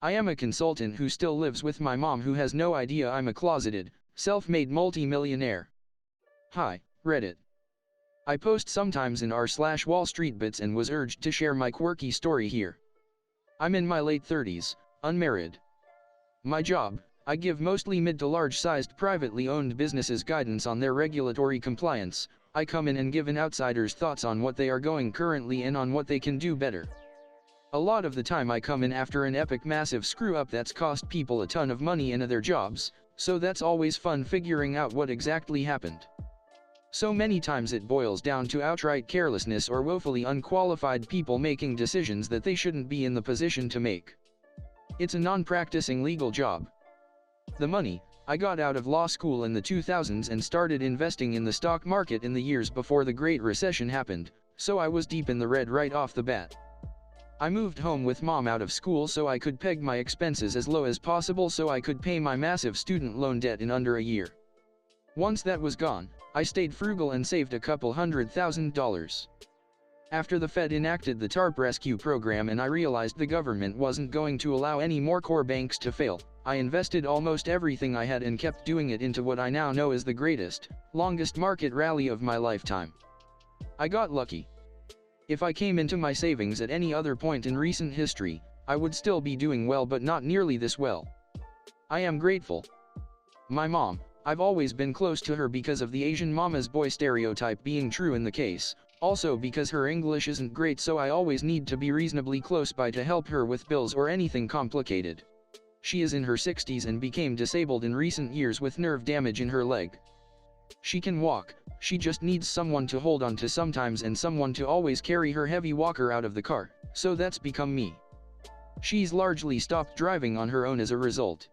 I am a consultant who still lives with my mom who has no idea I'm a closeted, self-made multi-millionaire. Hi, Reddit. I post sometimes in r/Wall Street Bits and was urged to share my quirky story here. I'm in my late 30s, unmarried. My job, I give mostly mid to large-sized privately owned businesses guidance on their regulatory compliance. I come in and give an outsider's thoughts on what they are going currently and on what they can do better. A lot of the time I come in after an epic massive screw-up that's cost people a ton of money and their jobs, so that's always fun figuring out what exactly happened. So many times it boils down to outright carelessness or woefully unqualified people making decisions that they shouldn't be in the position to make. It's a non-practicing legal job. The money, I got out of law school in the 2000s and started investing in the stock market in the years before the Great Recession happened, so I was deep in the red right off the bat. I moved home with mom out of school so I could peg my expenses as low as possible so I could pay my massive student loan debt in under a year. Once that was gone, I stayed frugal and saved a couple $100,000. After the Fed enacted the TARP rescue program and I realized the government wasn't going to allow any more core banks to fail, I invested almost everything I had and kept doing it into what I now know is the greatest, longest market rally of my lifetime. I got lucky. If I came into my savings at any other point in recent history, I would still be doing well but not nearly this well. I am grateful. My mom, I've always been close to her because of the Asian mama's boy stereotype being true in the case, also because her English isn't great so I always need to be reasonably close by to help her with bills or anything complicated. She is in her 60s and became disabled in recent years with nerve damage in her leg. She can walk, she just needs someone to hold on to sometimes and someone to always carry her heavy walker out of the car, so that's become me. She's largely stopped driving on her own as a result.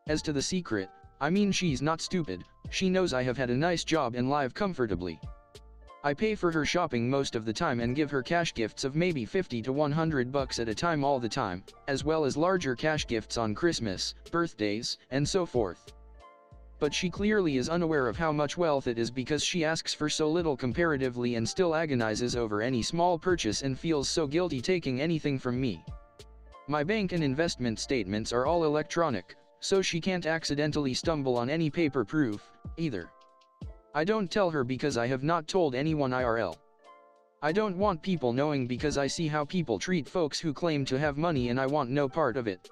As to the secret, I mean she's not stupid, she knows I have had a nice job and live comfortably. I pay for her shopping most of the time and give her cash gifts of maybe $50 to $100 at a time all the time, as well as larger cash gifts on Christmas, birthdays, and so forth. But she clearly is unaware of how much wealth it is because she asks for so little comparatively and still agonizes over any small purchase and feels so guilty taking anything from me. My bank and investment statements are all electronic, so she can't accidentally stumble on any paper proof, either. I don't tell her because I have not told anyone IRL. I don't want people knowing because I see how people treat folks who claim to have money and I want no part of it.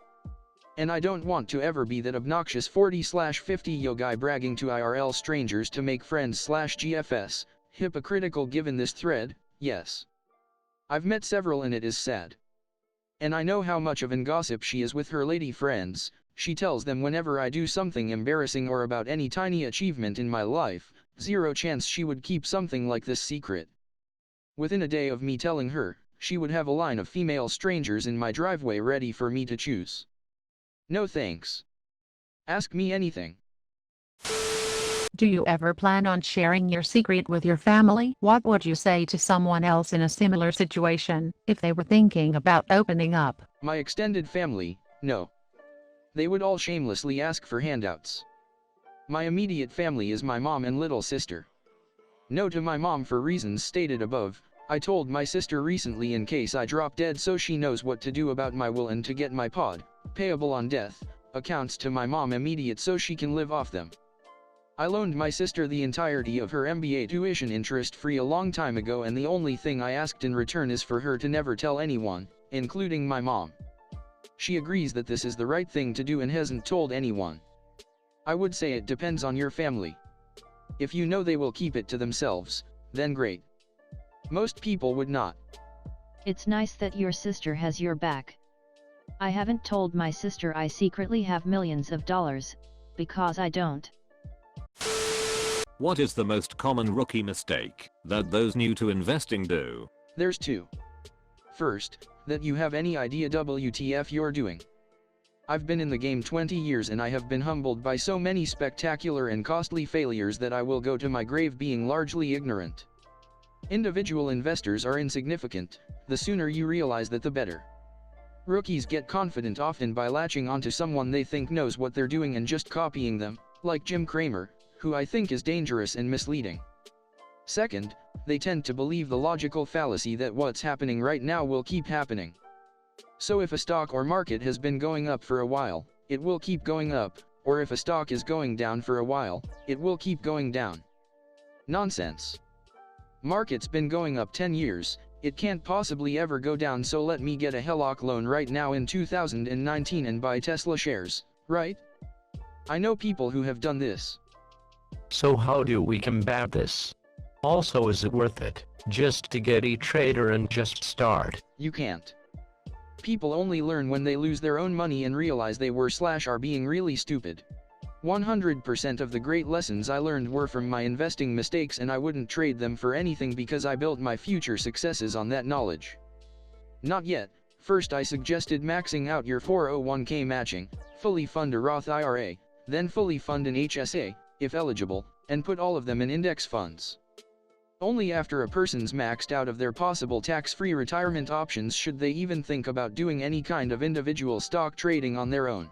And I don't want to ever be that obnoxious 40/50 guy bragging to IRL strangers to make friends/GFS, hypocritical given this thread, yes. I've met several and it is sad. And I know how much of an gossip she is with her lady friends, she tells them whenever I do something embarrassing or about any tiny achievement in my life, zero chance she would keep something like this secret. Within a day of me telling her, she would have a line of female strangers in my driveway ready for me to choose. No thanks. Ask me anything. Do you ever plan on sharing your secret with your family? What would you say to someone else in a similar situation, if they were thinking about opening up? My extended family, no. They would all shamelessly ask for handouts. My immediate family is my mom and little sister. No to my mom for reasons stated above. I told my sister recently in case I drop dead so she knows what to do about my will and to get my pod, payable on death, accounts to my mom immediate so she can live off them. I loaned my sister the entirety of her MBA tuition interest-free a long time ago and the only thing I asked in return is for her to never tell anyone, including my mom. She agrees that this is the right thing to do and hasn't told anyone. I would say it depends on your family. If you know they will keep it to themselves, then great. Most people would not. It's nice that your sister has your back. I haven't told my sister I secretly have millions of dollars, because I don't. What is the most common rookie mistake that those new to investing do? There's two. First, that you have any idea WTF you're doing. I've been in the game 20 years and I have been humbled by so many spectacular and costly failures that I will go to my grave being largely ignorant. Individual investors are insignificant, the sooner you realize that the better. Rookies get confident often by latching onto someone they think knows what they're doing and just copying them, like Jim Cramer, who I think is dangerous and misleading. Second, they tend to believe the logical fallacy that what's happening right now will keep happening. So if a stock or market has been going up for a while, it will keep going up, or if a stock is going down for a while, it will keep going down. Nonsense. Market's been going up 10 years, it can't possibly ever go down, so let me get a HELOC loan right now in 2019 and buy Tesla shares, right? I know people who have done this. So how do we combat this? Also, is it worth it, just to get e-trader and just start? You can't. People only learn when they lose their own money and realize they were/are being really stupid. 100% of the great lessons I learned were from my investing mistakes, and I wouldn't trade them for anything because I built my future successes on that knowledge. Not yet. First I suggested maxing out your 401k matching, fully fund a Roth IRA, then fully fund an HSA, if eligible, and put all of them in index funds. Only after a person's maxed out of their possible tax-free retirement options should they even think about doing any kind of individual stock trading on their own.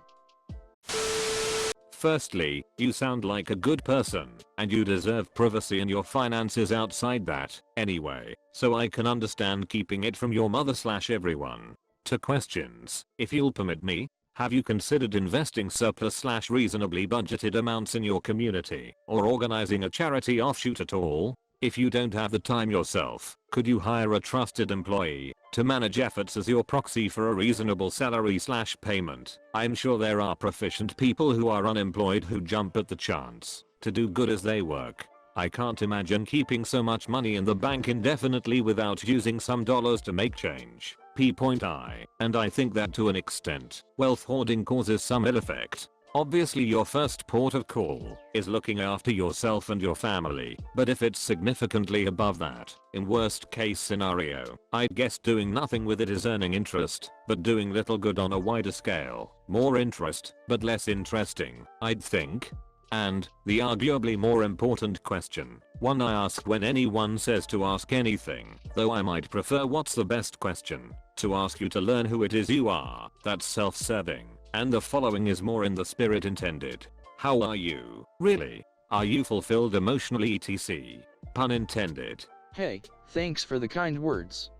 Firstly, you sound like a good person, and you deserve privacy in your finances outside that, anyway, so I can understand keeping it from your mother/everyone. To questions, if you'll permit me, have you considered investing surplus/reasonably budgeted amounts in your community, or organizing a charity offshoot at all? If you don't have the time yourself, could you hire a trusted employee to manage efforts as your proxy for a reasonable salary/payment? I'm sure there are proficient people who are unemployed who jump at the chance to do good as they work. I can't imagine keeping so much money in the bank indefinitely without using some dollars to make change. And I think that to an extent, wealth hoarding causes some ill effect. Obviously your first port of call is looking after yourself and your family, but if it's significantly above that, in worst case scenario, I'd guess doing nothing with it is earning interest, but doing little good on a wider scale. More interest, but less interesting, I'd think. And, the arguably more important question, one I ask when anyone says to ask anything, though I might prefer what's the best question, to ask you to learn who it is you are, that's self-serving. And the following is more in the spirit intended. How are you, really? Are you fulfilled emotionally etc? Pun intended. Hey, thanks for the kind words.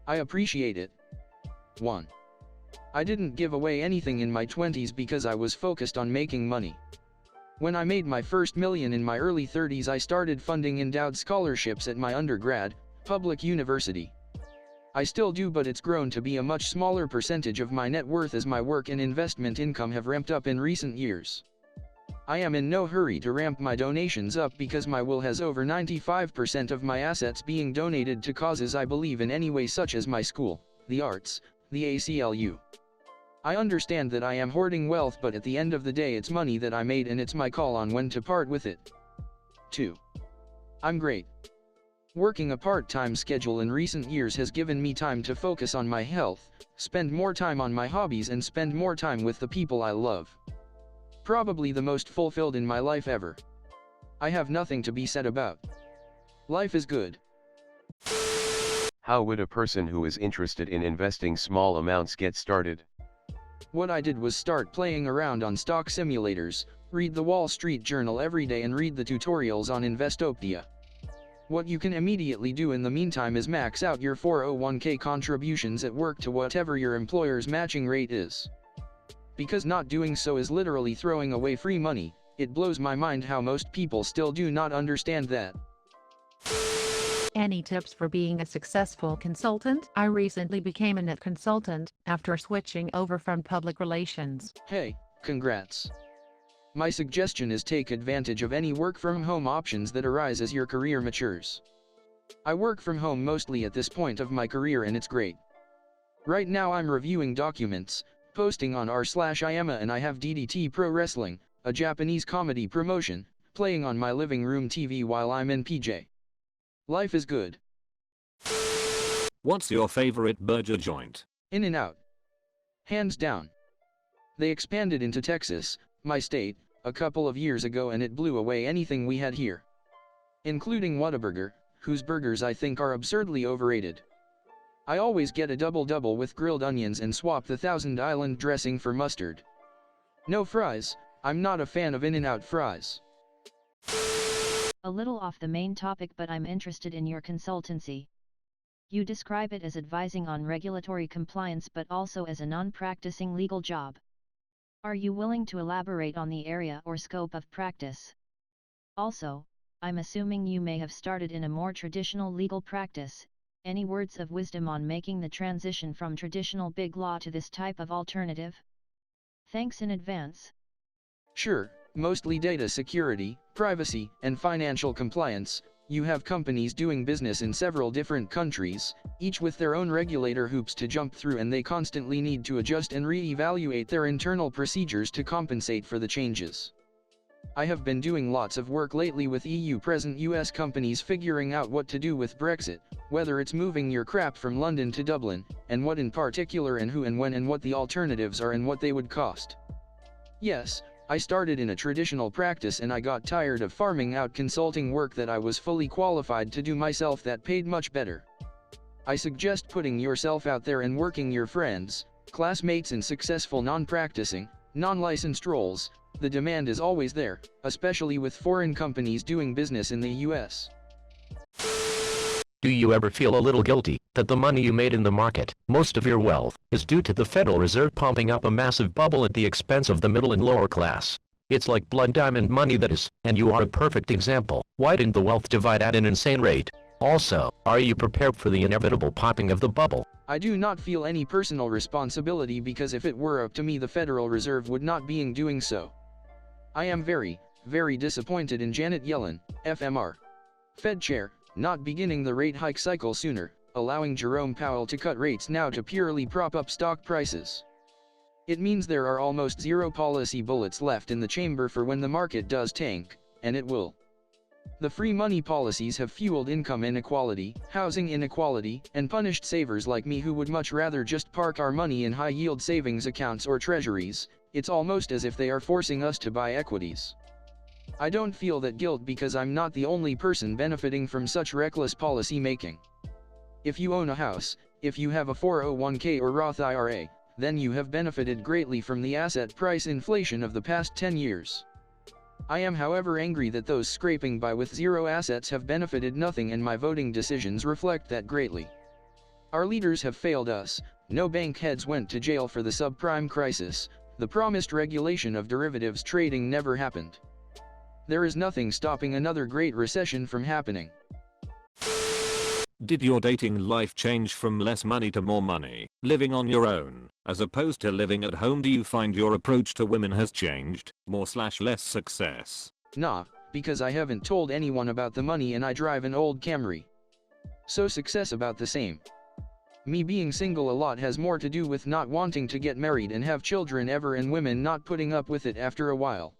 I appreciate it. 1. I didn't give away anything in my 20s because I was focused on making money. When I made my first million in my early 30s, I started funding endowed scholarships at my undergrad, public university. I still do, but it's grown to be a much smaller percentage of my net worth as my work and investment income have ramped up in recent years. I am in no hurry to ramp my donations up because my will has over 95% of my assets being donated to causes I believe in anyway, such as my school, the arts, the ACLU. I understand that I am hoarding wealth, but at the end of the day it's money that I made and it's my call on when to part with it. 2. I'm great. Working a part-time schedule in recent years has given me time to focus on my health, spend more time on my hobbies and spend more time with the people I love. Probably the most fulfilled in my life ever. I have nothing to be sad about. Life is good. How would a person who is interested in investing small amounts get started? What I did was start playing around on stock simulators, read the Wall Street Journal every day and read the tutorials on Investopia. What you can immediately do in the meantime is max out your 401k contributions at work to whatever your employer's matching rate is. Because not doing so is literally throwing away free money, it blows my mind how most people still do not understand that. Any tips for being a successful consultant? I recently became a net consultant after switching over from public relations. Hey, congrats. My suggestion is take advantage of any work-from-home options that arise as your career matures. I work from home mostly at this point of my career and it's great. Right now I'm reviewing documents, posting on r/IAMA, and I have DDT Pro Wrestling, a Japanese comedy promotion, playing on my living room TV while I'm in PJ. Life is good. What's your favorite burger joint? In-N-Out. Hands down. They expanded into Texas, my state, a couple of years ago and it blew away anything we had here. Including Whataburger, whose burgers I think are absurdly overrated. I always get a double-double with grilled onions and swap the Thousand Island dressing for mustard. No fries, I'm not a fan of In-N-Out fries. A little off the main topic, but I'm interested in your consultancy. You describe it as advising on regulatory compliance but also as a non-practicing legal job. Are you willing to elaborate on the area or scope of practice? Also, I'm assuming you may have started in a more traditional legal practice. Any words of wisdom on making the transition from traditional big law to this type of alternative? Thanks in advance. Sure, mostly data security, privacy, and financial compliance. You have companies doing business in several different countries, each with their own regulator hoops to jump through, and they constantly need to adjust and re-evaluate their internal procedures to compensate for the changes. I have been doing lots of work lately with EU-present US companies figuring out what to do with Brexit, whether it's moving your crap from London to Dublin, and what in particular and who and when and what the alternatives are and what they would cost. Yes, I started in a traditional practice and I got tired of farming out consulting work that I was fully qualified to do myself that paid much better. I suggest putting yourself out there and working your friends, classmates in successful non-practicing, non-licensed roles. The demand is always there, especially with foreign companies doing business in the US. Do you ever feel a little guilty that the money you made in the market, most of your wealth, is due to the Federal Reserve pumping up a massive bubble at the expense of the middle and lower class? It's like blood diamond money that is, and you are a perfect example. Why didn't the wealth divide at an insane rate? Also, are you prepared for the inevitable popping of the bubble? I do not feel any personal responsibility because if it were up to me the Federal Reserve would not be doing so. I am very, very disappointed in Janet Yellen, FMR, Fed Chair, not beginning the rate hike cycle sooner, allowing Jerome Powell to cut rates now to purely prop up stock prices. It means there are almost zero policy bullets left in the chamber for when the market does tank, and it will. The free money policies have fueled income inequality, housing inequality, and punished savers like me who would much rather just park our money in high-yield savings accounts or treasuries. It's almost as if they are forcing us to buy equities. I don't feel that guilt because I'm not the only person benefiting from such reckless policy making. If you own a house, if you have a 401k or Roth IRA, then you have benefited greatly from the asset price inflation of the past 10 years. I am however angry that those scraping by with zero assets have benefited nothing, and my voting decisions reflect that greatly. Our leaders have failed us. No bank heads went to jail for the subprime crisis. The promised regulation of derivatives trading never happened. There is nothing stopping another great recession from happening. Did your dating life change from less money to more money, living on your own, as opposed to living at home? Do you find your approach to women has changed, more/less success? Nah, because I haven't told anyone about the money and I drive an old Camry. So success about the same. Me being single a lot has more to do with not wanting to get married and have children ever, and women not putting up with it after a while.